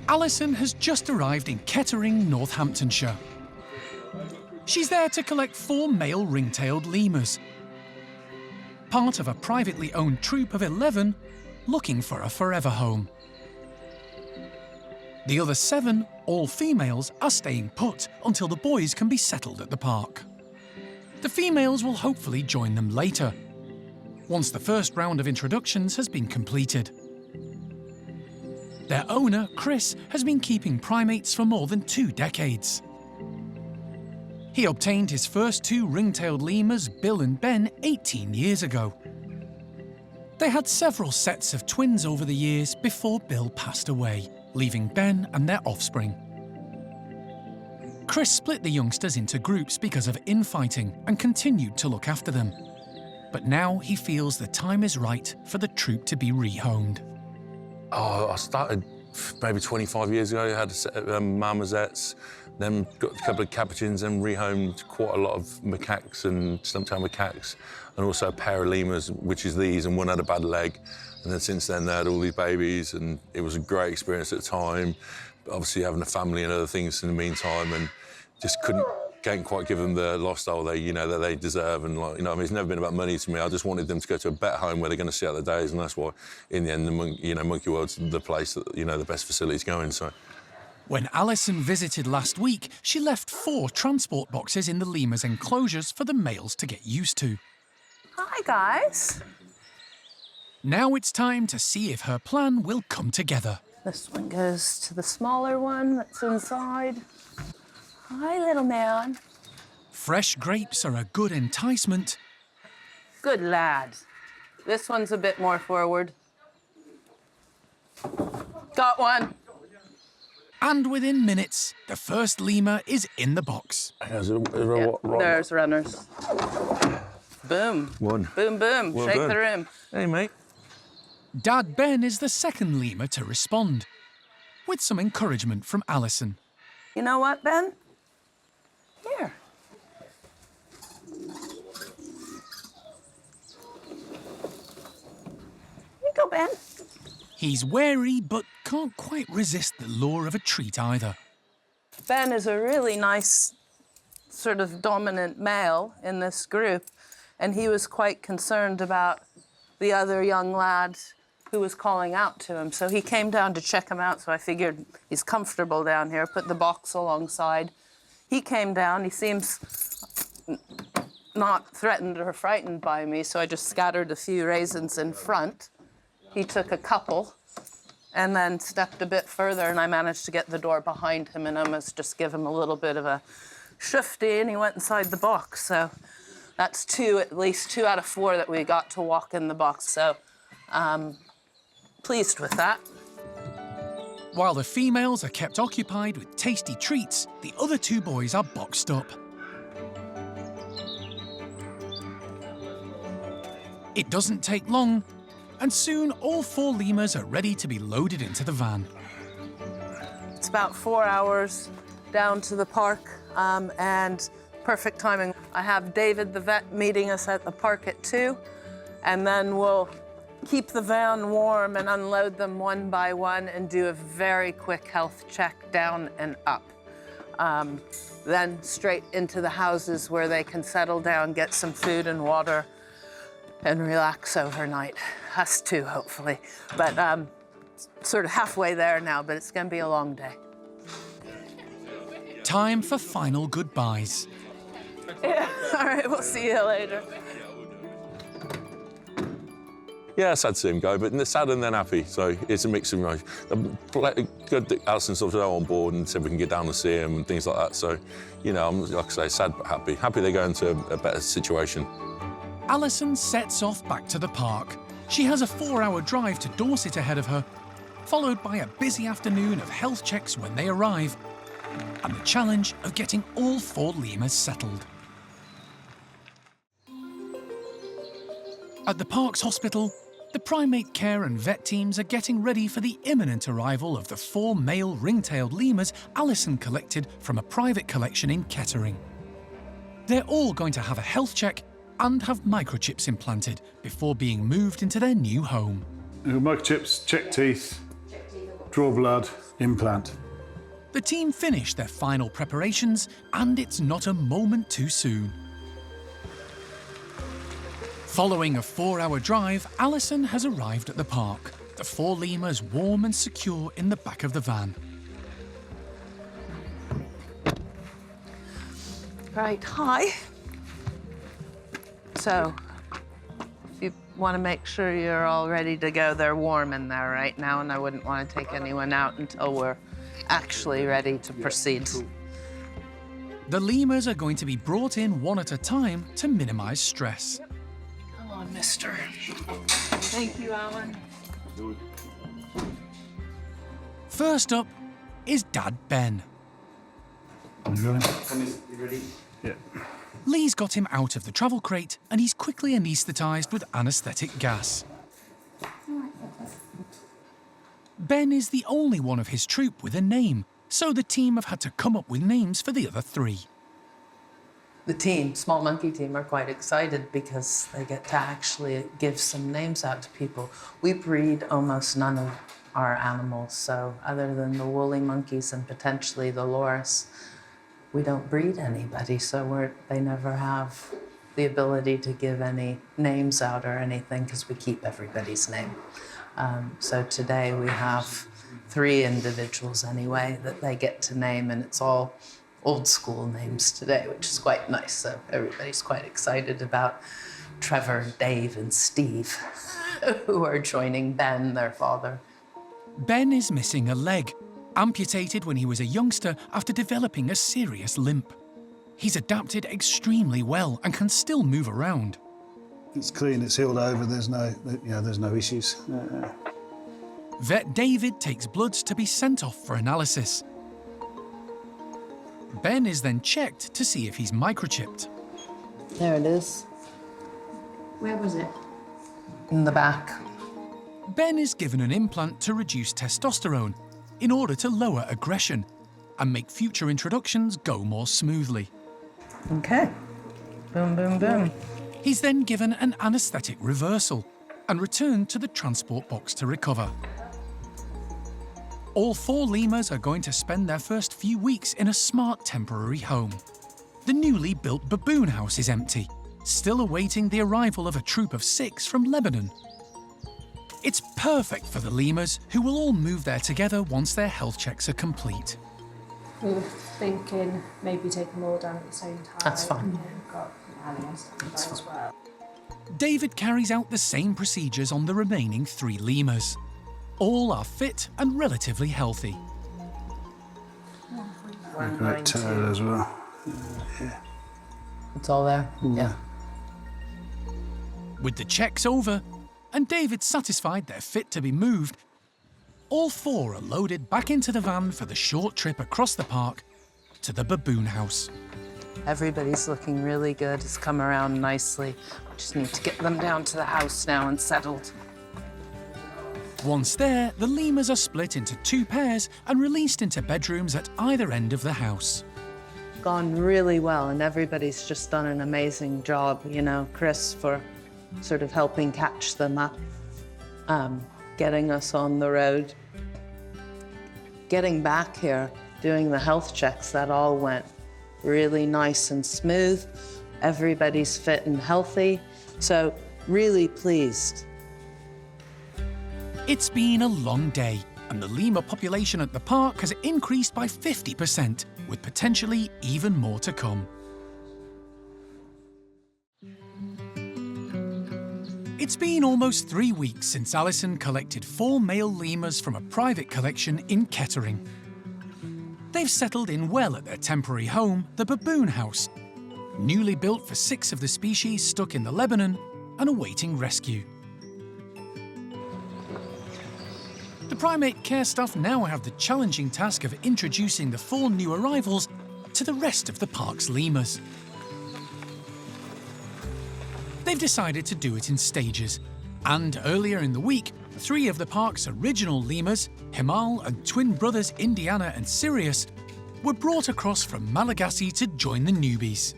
Alison has just arrived in Kettering, Northamptonshire. She's there to collect 4 male ring-tailed lemurs, part of a privately owned troop of 11 looking for a forever home. The other 7, all females, are staying put until the boys can be settled at the park. The females will hopefully join them later, once the first round of introductions has been completed. Their owner, Chris, has been keeping primates for more than 2 decades. He obtained his first 2 ring-tailed lemurs, Bill and Ben, 18 years ago. They had several sets of twins over the years before Bill passed away, leaving Ben and their offspring. Chris split the youngsters into groups because of infighting and continued to look after them. But now he feels the time is right for the troop to be rehomed. Oh, I started maybe 25 years ago. I had a set of marmosets, then got a couple of capuchins and rehomed quite a lot of macaques and stump-tailed macaques, and also a pair of lemurs, which is these, and one had a bad leg. And then since then, they had all these babies, and it was a great experience at the time. But obviously, having a family and other things in the meantime, and just can't quite give them the lifestyle that they deserve. And I mean, it's never been about money to me. I just wanted them to go to a better home where they're going to see out their days, and that's why, in the end, Monkey World's the place that the best facilities going. So. When Alison visited last week, she left 4 transport boxes in the lemurs' enclosures for the males to get used to. Hi, guys. Now it's time to see if her plan will come together. This one goes to the smaller one that's inside. Hi, little man. Fresh grapes are a good enticement. Good lad. This one's a bit more forward. Got one. And within minutes, the first lemur is in the box. There's runners. Boom. One. Boom, boom. Well Shake done. the room. Hey, mate. Dad Ben is the second lemur to respond, with some encouragement from Alison. You know what, Ben? Here. Here you go, Ben. He's wary, but can't quite resist the lure of a treat either. Ben is a really nice, sort of dominant male in this group, and he was quite concerned about the other young lad who was calling out to him. So he came down to check him out, so I figured he's comfortable down here, put the box alongside. He came down, he seems not threatened or frightened by me, so I just scattered a few raisins in front. He took a couple and then stepped a bit further, and I managed to get the door behind him and almost just give him a little bit of a shifty, and he went inside the box. So that's at least 2 out of 4 that we got to walk in the box. So pleased with that. While the females are kept occupied with tasty treats, the other 2 boys are boxed up. It doesn't take long, and soon all 4 lemurs are ready to be loaded into the van. It's about 4 hours down to the park, and perfect timing. I have David, the vet, meeting us at the park at 2, and then we'll keep the van warm and unload them one by one and do a very quick health check down and up. Then straight into the houses where they can settle down, get some food and water, and relax overnight. Us too, hopefully. But sort of halfway there now, but it's gonna be a long day. Time for final goodbyes. Yeah, all right, we'll see you later. Yeah, sad to see him go, but they're sad and then happy, so it's a mix of emotions. Good that Alison's sort of on board and said we can get down and see him and things like that, so, I'm, like I say, sad but happy. Happy they go into a better situation. Alison sets off back to the park. She has a 4-hour drive to Dorset ahead of her, followed by a busy afternoon of health checks when they arrive, and the challenge of getting all 4 lemurs settled. At the park's hospital, the primate care and vet teams are getting ready for the imminent arrival of the 4 male ring-tailed lemurs Alison collected from a private collection in Kettering. They're all going to have a health check and have microchips implanted before being moved into their new home. Microchips, check teeth, draw blood. implant. The team finish their final preparations, and it's not a moment too soon. Following a 4-hour drive, Alison has arrived at the park, the 4 lemurs warm and secure in the back of the van. Right, hi. So, if you want to make sure you're all ready to go, they're warm in there right now, and I wouldn't want to take anyone out until we're actually ready to proceed. The lemurs are going to be brought in one at a time to minimize stress. Come on, mister. Thank you, Alan. First up is Dad Ben. You ready? Yeah. Lee's got him out of the travel crate and he's quickly anaesthetised with anaesthetic gas. Ben is the only one of his troop with a name, so the team have had to come up with names for the other 3. The team, small monkey team, are quite excited because they get to actually give some names out to people. We breed almost none of our animals, so other than the woolly monkeys and potentially the loris, we don't breed anybody, so they never have the ability to give any names out or anything because we keep everybody's name. So today we have 3 individuals anyway that they get to name, and it's all old school names today, which is quite nice. So everybody's quite excited about Trevor, Dave, and Steve, who are joining Ben, their father. Ben is missing a leg, amputated when he was a youngster after developing a serious limp. He's adapted extremely well and can still move around. It's clean, it's healed over, there's no issues. Vet David takes bloods to be sent off for analysis. Ben is then checked to see if he's microchipped. There it is. Where was it? In the back. Ben is given an implant to reduce testosterone in order to lower aggression and make future introductions go more smoothly. Okay. Boom, boom, boom. He's then given an anaesthetic reversal and returned to the transport box to recover. All 4 lemurs are going to spend their first few weeks in a smart temporary home. The newly built baboon house is empty, still awaiting the arrival of a troop of 6 from Lebanon. It's perfect for the lemurs, who will all move there together once their health checks are complete. We were thinking maybe take them all down at the same time. That's fine. And then got Alice as well. David carries out the same procedures on the remaining 3 lemurs. All are fit and relatively healthy. Great tail as well. Yeah. It's all there? Yeah. With the checks over, and David satisfied they're fit to be moved, all 4 are loaded back into the van for the short trip across the park to the baboon house. Everybody's looking really good. It's come around nicely. We just need to get them down to the house now and settled. Once there, the lemurs are split into 2 pairs and released into bedrooms at either end of the house. Gone really well, and everybody's just done an amazing job. You know, Chris for sort of helping catch them up, getting us on the road, getting back here, doing the health checks. That all went really nice and smooth. Everybody's fit and healthy, so really pleased. It's been a long day, and the lemur population at the park has increased by 50%, with potentially even more to come. It's been almost 3 weeks since Alison collected 4 male lemurs from a private collection in Kettering. They've settled in well at their temporary home, the baboon house, newly built for 6 of the species stuck in the Lebanon and awaiting rescue. The primate care staff now have the challenging task of introducing the 4 new arrivals to the rest of the park's lemurs. They've decided to do it in stages, and earlier in the week, 3 of the park's original lemurs, Himal and twin brothers Indiana and Sirius, were brought across from Malagasy to join the newbies.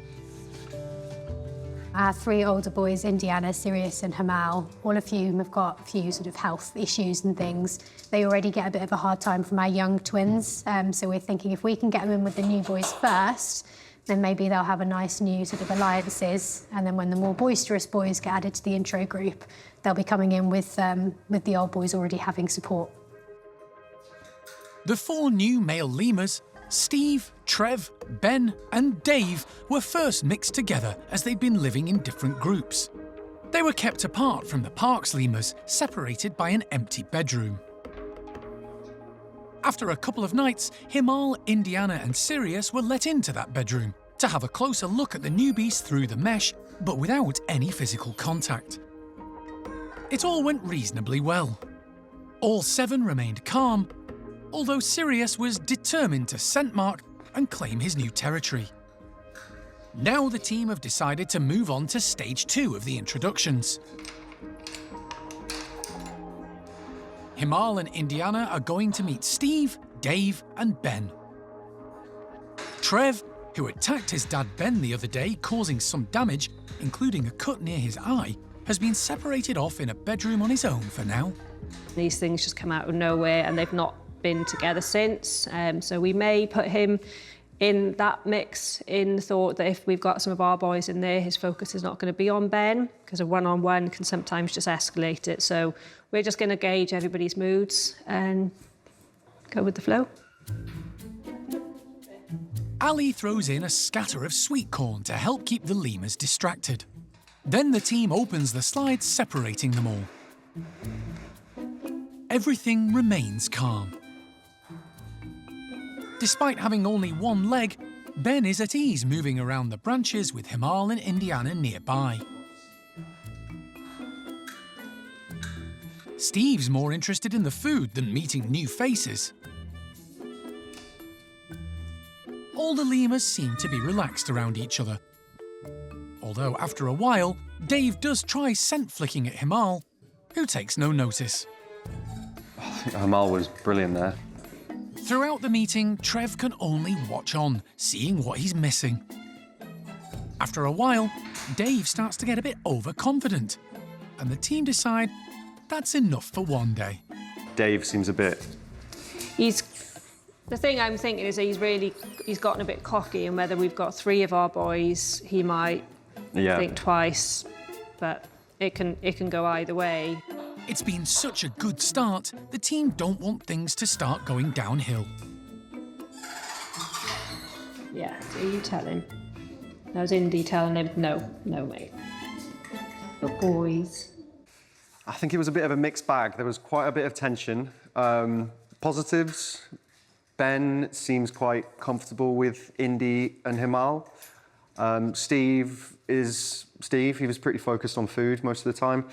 Our 3 older boys, Indiana, Sirius and Hamal, all of whom have got a few sort of health issues and things, they already get a bit of a hard time from our young twins. So we're thinking if we can get them in with the new boys first, then maybe they'll have a nice new sort of alliances. And then when the more boisterous boys get added to the intro group, they'll be coming in with the old boys already having support. The 4 new male lemurs, Steve, Trev, Ben and Dave, were first mixed together as they'd been living in different groups. They were kept apart from the park's lemurs, separated by an empty bedroom. After a couple of nights, Himal, Indiana and Sirius were let into that bedroom to have a closer look at the newbies through the mesh, but without any physical contact. It all went reasonably well. All 7 remained calm, although Sirius was determined to scent mark and claim his new territory. Now the team have decided to move on to stage 2 of the introductions. Himal and Indiana are going to meet Steve, Dave and Ben. Trev, who attacked his dad Ben the other day, causing some damage, including a cut near his eye, has been separated off in a bedroom on his own for now. These things just come out of nowhere and they've not been together since. So we may put him in that mix in the thought that if we've got some of our boys in there, his focus is not going to be on Ben, because a one-on-one can sometimes just escalate it. So we're just going to gauge everybody's moods and go with the flow. Ali throws in a scatter of sweet corn to help keep the lemurs distracted. Then the team opens the slides, separating them all. Everything remains calm. Despite having only 1 leg, Ben is at ease moving around the branches with Himal and Indiana nearby. Steve's more interested in the food than meeting new faces. All the lemurs seem to be relaxed around each other. Although after a while, Dave does try scent flicking at Himal, who takes no notice. Hamal was brilliant there. Throughout the meeting, Trev can only watch on, seeing what he's missing. After a while, Dave starts to get a bit overconfident, and the team decide that's enough for one day. Dave seems a bit... The thing I'm thinking is he's gotten a bit cocky, and whether we've got 3 of our boys, he might think twice, but it can go either way. It's been such a good start, the team don't want things to start going downhill. Yeah, so you tell him. I was Indy telling him, no, mate. The boys. I think it was a bit of a mixed bag. There was quite a bit of tension. Positives, Ben seems quite comfortable with Indy and Himal. Steve, he was pretty focused on food most of the time.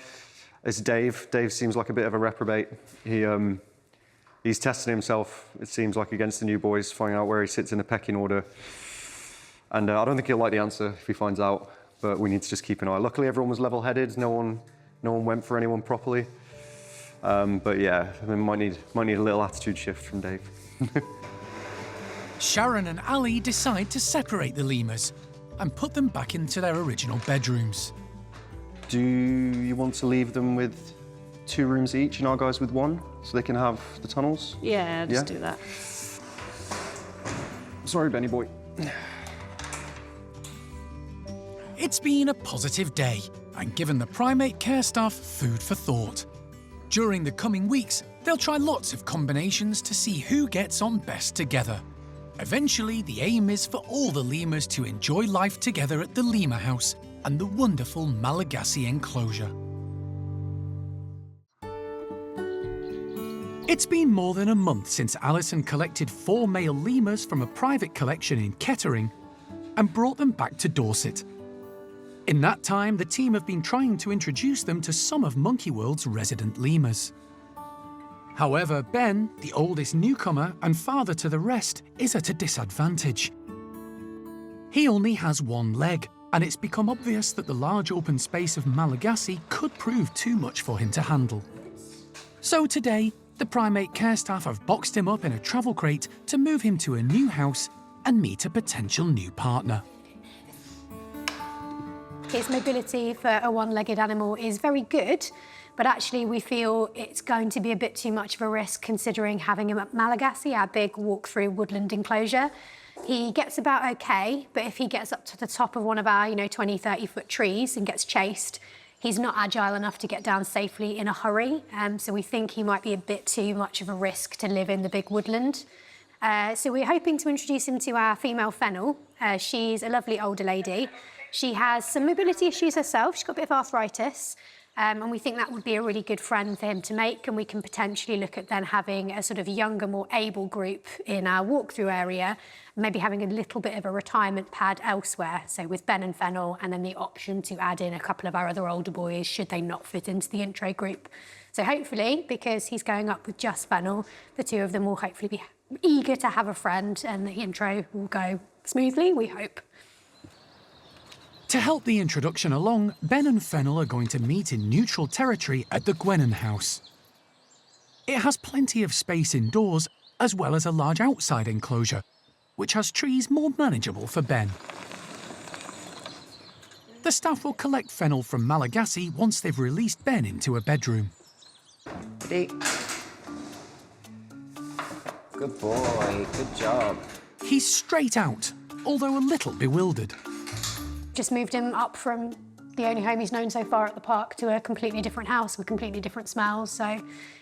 It's Dave. Dave seems like a bit of a reprobate. He's testing himself, it seems like, against the new boys, finding out where he sits in the pecking order. And I don't think he'll like the answer if he finds out, but we need to just keep an eye. Luckily, everyone was level-headed. No one went for anyone properly. But yeah, I mean, might need a little attitude shift from Dave. Sharon and Ali decide to separate the lemurs and put them back into their original bedrooms. Do you want to leave them with 2 rooms each and our guys with 1, so they can have the tunnels? Yeah, just do that. Sorry, Benny boy. It's been a positive day and given the primate care staff food for thought. During the coming weeks, they'll try lots of combinations to see who gets on best together. Eventually, the aim is for all the lemurs to enjoy life together at the lemur house and the wonderful Malagasy enclosure. It's been more than a month since Alison collected 4 male lemurs from a private collection in Kettering and brought them back to Dorset. In that time, the team have been trying to introduce them to some of Monkey World's resident lemurs. However, Ben, the oldest newcomer and father to the rest, is at a disadvantage. He only has 1 leg, and it's become obvious that the large open space of Malagasy could prove too much for him to handle. So today, the primate care staff have boxed him up in a travel crate to move him to a new house and meet a potential new partner. His mobility for a one-legged animal is very good, but actually we feel it's going to be a bit too much of a risk considering having him at Malagasy, our big walk-through woodland enclosure. He gets about okay, but if he gets up to the top of one of our, 20, 30-foot trees and gets chased, he's not agile enough to get down safely in a hurry. So we think he might be a bit too much of a risk to live in the big woodland. So we're hoping to introduce him to our female fennel. She's a lovely older lady. She has some mobility issues herself. She's got a bit of arthritis. And we think that would be a really good friend for him to make, and we can potentially look at then having a sort of younger, more able group in our walk-through area, maybe having a little bit of a retirement pad elsewhere, so with Ben and Fennel, and then the option to add in a couple of our other older boys should they not fit into the intro group. So hopefully, because he's going up with just Fennel, the two of them will hopefully be eager to have a friend, and the intro will go smoothly, we hope. To help the introduction along, Ben and Fennel are going to meet in neutral territory at the Gwenan house. It has plenty of space indoors, as well as a large outside enclosure, which has trees more manageable for Ben. The staff will collect Fennel from Malagasy once they've released Ben into a bedroom. Good boy, good job. He's straight out, although a little bewildered. Just moved him up from the only home he's known so far at the park to a completely different house with completely different smells. So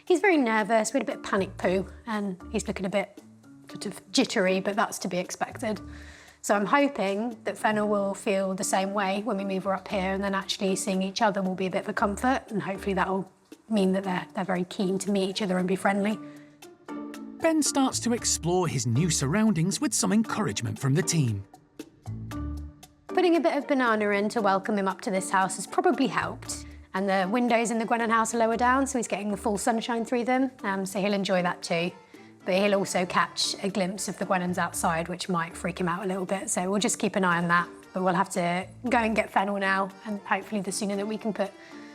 he's very nervous. We had a bit of panic poo and he's looking a bit sort of jittery, but that's to be expected. So I'm hoping that Fennel will feel the same way when we move her up here, and then actually seeing each other will be a bit of a comfort, and hopefully that'll mean that they're very keen to meet each other and be friendly. Ben starts to explore his new surroundings with some encouragement from the team. Putting a bit of banana in to welcome him up to this house has probably helped. And the windows in the Gwenan house are lower down, so he's getting the full sunshine through them, so he'll enjoy that too. But he'll also catch a glimpse of the Gwenans outside, which might freak him out a little bit, so we'll just keep an eye on that. But we'll have to go and get Fennel now, and hopefully the sooner that we can put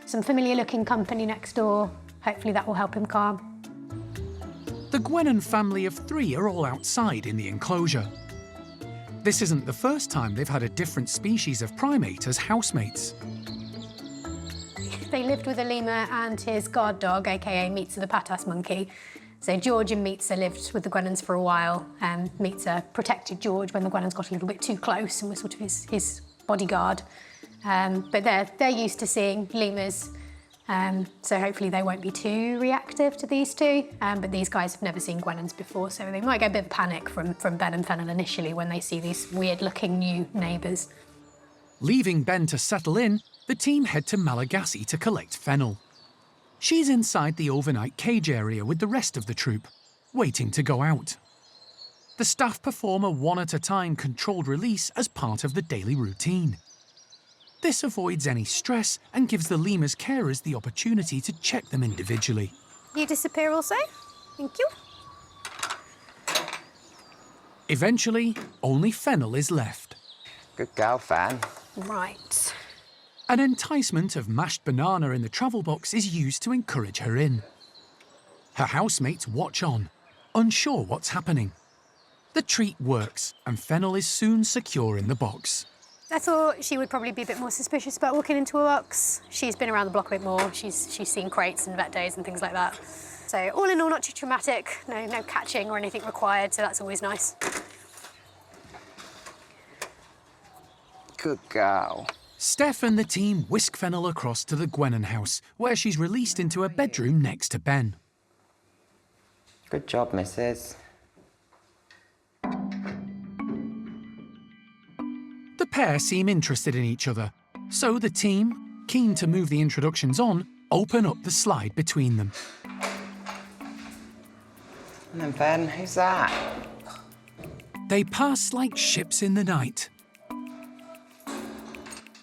some familiar-looking company next door, hopefully that will help him calm. The Gwenan family of 3 are all outside in the enclosure. This isn't the first time they've had a different species of primate as housemates. They lived with a lemur and his guard dog, aka Meetza the Patas monkey. So George and Meetza lived with the Gwenans for a while. Meetza protected George when the Gwenans got a little bit too close and was sort of his bodyguard. But they're used to seeing lemurs, so hopefully they won't be too reactive to these two. But these guys have never seen Gwenans before, so they might get a bit of panic from Ben and Fennel initially when they see these weird-looking new neighbours. Leaving Ben to settle in, the team head to Malagasy to collect Fennel. She's inside the overnight cage area with the rest of the troop, waiting to go out. The staff perform a one-at-a-time controlled release as part of the daily routine. This avoids any stress and gives the lemur's carers the opportunity to check them individually. You disappear also. Thank you. Eventually, only Fennel is left. Good girl, Fan. Right. An enticement of mashed banana in the travel box is used to encourage her in. Her housemates watch on, unsure what's happening. The treat works, and Fennel is soon secure in the box. I thought she would probably be a bit more suspicious about walking into a box. She's been around the block a bit more. She's seen crates and vet days and things like that. So all in all, not too traumatic. No catching or anything required, so that's always nice. Good girl. Steph and the team whisk Fennel across to the Gwenan house, where she's released into a bedroom next to Ben. Good job, missus. The pair seem interested in each other, so the team, keen to move the introductions on, open up the slide between them. And then, Ben, who's that? They pass like ships in the night.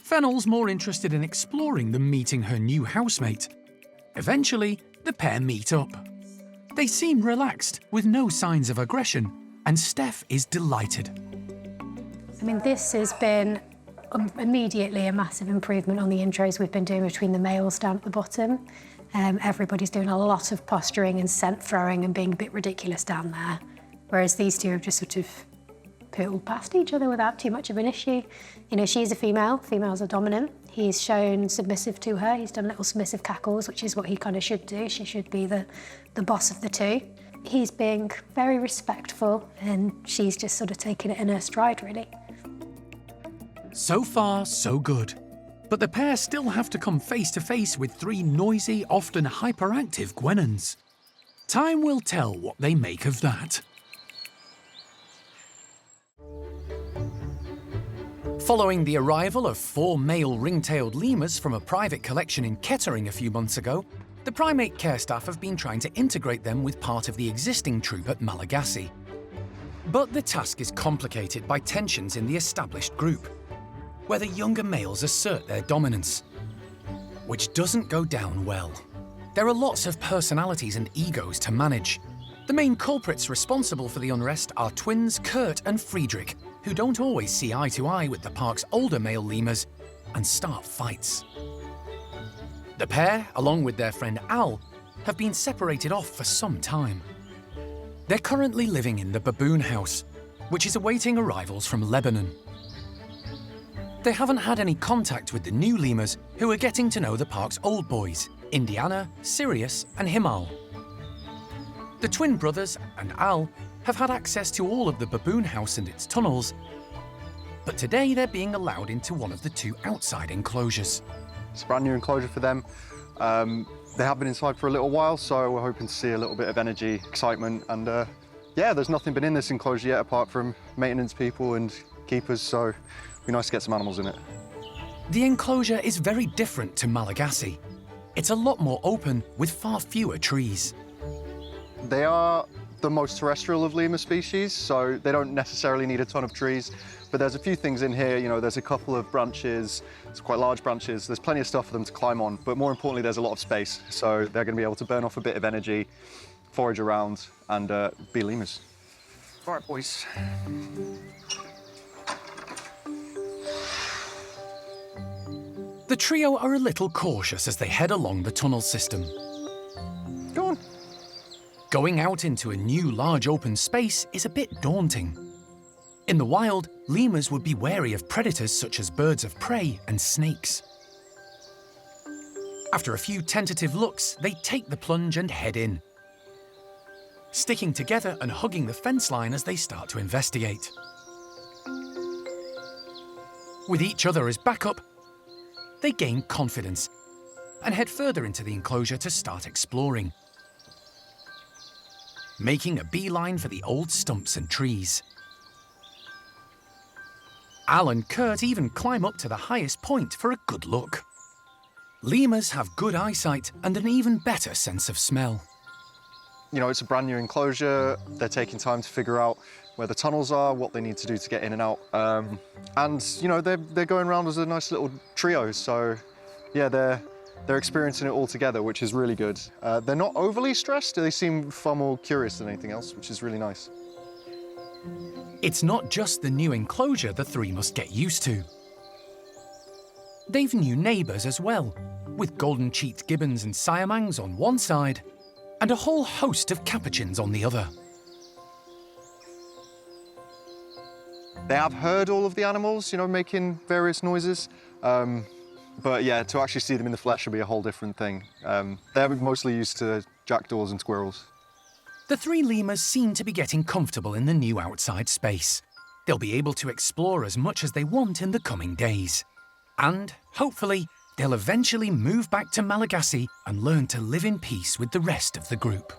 Fennel's more interested in exploring than meeting her new housemate. Eventually, the pair meet up. They seem relaxed, with no signs of aggression, and Steph is delighted. I mean, this has been immediately a massive improvement on the intros we've been doing between the males down at the bottom. Everybody's doing a lot of posturing and scent throwing and being a bit ridiculous down there, whereas these two have just sort of poo past each other without too much of an issue. You know, she's a female, females are dominant. He's shown submissive to her. He's done little submissive cackles, which is what he kind of should do. She should be the boss of the two. He's being very respectful and she's just sort of taking it in her stride, really. So far, so good. But the pair still have to come face to face with 3 noisy, often hyperactive Guenons. Time will tell what they make of that. Following the arrival of 4 male ring-tailed lemurs from a private collection in Kettering a few months ago, the primate care staff have been trying to integrate them with part of the existing troop at Malagasy. But the task is complicated by tensions in the established group, where the younger males assert their dominance, which doesn't go down well. There are lots of personalities and egos to manage. The main culprits responsible for the unrest are twins Kurt and Friedrich, who don't always see eye to eye with the park's older male lemurs and start fights. The pair, along with their friend Al, have been separated off for some time. They're currently living in the baboon house, which is awaiting arrivals from Lebanon. They haven't had any contact with the new lemurs, who are getting to know the park's old boys, Indiana, Sirius and Himal. The twin brothers and Al have had access to all of the baboon house and its tunnels, but today they're being allowed into one of the 2 outside enclosures. It's a brand new enclosure for them. They have been inside for a little while, so we're hoping to see a little bit of energy, excitement, and yeah, there's nothing been in this enclosure yet apart from maintenance people and keepers, so it'd be nice to get some animals in it. The enclosure is very different to Malagasy. It's a lot more open with far fewer trees. They are the most terrestrial of lemur species, so they don't necessarily need a ton of trees, but there's a few things in here. You know, there's a couple of branches, it's quite large branches, there's plenty of stuff for them to climb on, but more importantly, there's a lot of space, so they're going to be able to burn off a bit of energy, forage around, and be lemurs. All right, boys. The trio are a little cautious as they head along the tunnel system. Go on. Going out into a new large open space is a bit daunting. In the wild, lemurs would be wary of predators such as birds of prey and snakes. After a few tentative looks, they take the plunge and head in, sticking together and hugging the fence line as they start to investigate. With each other as backup, they gain confidence and head further into the enclosure to start exploring, making a beeline for the old stumps and trees. Al and Kurt even climb up to the highest point for a good look. Lemurs have good eyesight and an even better sense of smell. You know, it's a brand new enclosure. They're taking time to figure out where the tunnels are, what they need to do to get in and out. And, you know, they're going around as a nice little trio. So, yeah, they're experiencing it all together, which is really good. They're not overly stressed. They seem far more curious than anything else, which is really nice. It's not just the new enclosure the 3 must get used to. They've new neighbours as well, with golden-cheeked gibbons and siamangs on one side, and a whole host of capuchins on the other. They have heard all of the animals, you know, making various noises. But yeah, to actually see them in the flesh will be a whole different thing. They're mostly used to jackdaws and squirrels. The 3 lemurs seem to be getting comfortable in the new outside space. They'll be able to explore as much as they want in the coming days. And, hopefully, they'll eventually move back to Malagasy and learn to live in peace with the rest of the group.